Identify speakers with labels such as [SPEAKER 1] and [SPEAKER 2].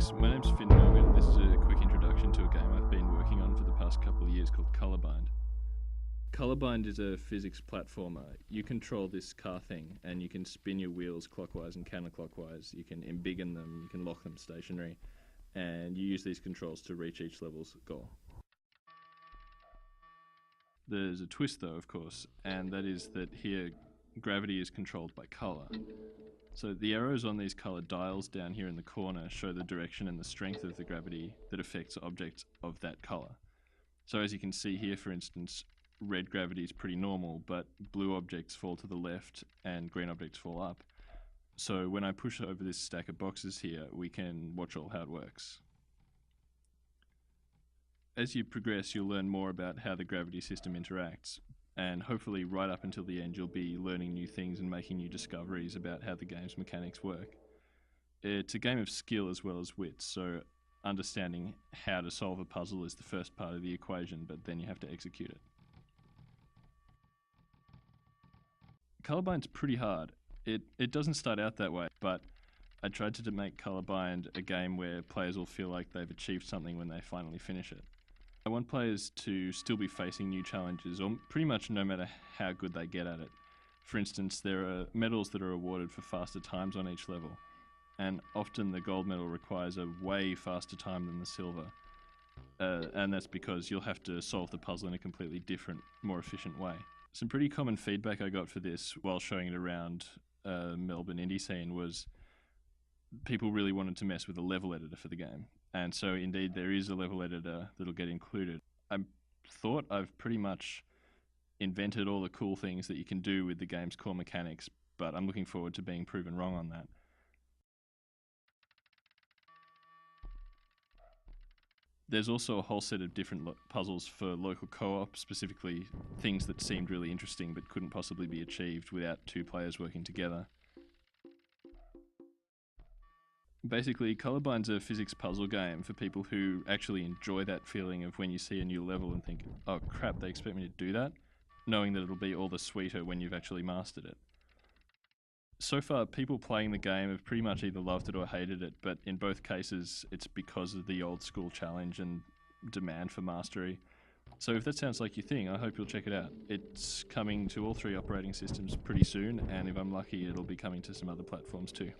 [SPEAKER 1] Thanks. My name's Finn Morgan. This is a quick introduction to a game I've been working on for the past couple of years called Colorbind. Colorbind is a physics platformer. You control this car thing and you can spin your wheels clockwise and counterclockwise. You can embiggen them, you can lock them stationary, and you use these controls to reach each level's goal. There's a twist though, of course, and that is that here gravity is controlled by colour. So the arrows on these coloured dials down here in the corner show the direction and the strength of the gravity that affects objects of that colour. So as you can see here, for instance, red gravity is pretty normal, but blue objects fall to the left and green objects fall up. So when I push over this stack of boxes here, we can watch all how it works. As you progress, you'll learn more about how the gravity system interacts, and hopefully right up until the end you'll be learning new things and making new discoveries about how the game's mechanics work. It's a game of skill as well as wit, so understanding how to solve a puzzle is the first part of the equation, but then you have to execute it. Colorbind's pretty hard. It doesn't start out that way, but I tried to make Colorbind a game where players will feel like they've achieved something when they finally finish it. I want players to still be facing new challenges, or pretty much no matter how good they get at it. For instance, there are medals that are awarded for faster times on each level, and often the gold medal requires a way faster time than the silver. And that's because you'll have to solve the puzzle in a completely different, more efficient way. Some pretty common feedback I got for this while showing it around Melbourne indie scene was people really wanted to mess with a level editor for the game. And so indeed there is a level editor that'll get included. I thought I've pretty much invented all the cool things that you can do with the game's core mechanics, but I'm looking forward to being proven wrong on that. There's also a whole set of different puzzles for local co-op, specifically things that seemed really interesting but couldn't possibly be achieved without two players working together. Basically, Colorbind's a physics puzzle game for people who actually enjoy that feeling of when you see a new level and think, oh crap, they expect me to do that, knowing that it'll be all the sweeter when you've actually mastered it. So far, people playing the game have pretty much either loved it or hated it, but in both cases, it's because of the old school challenge and demand for mastery. So if that sounds like your thing, I hope you'll check it out. It's coming to all 3 operating systems pretty soon, and if I'm lucky, it'll be coming to some other platforms too.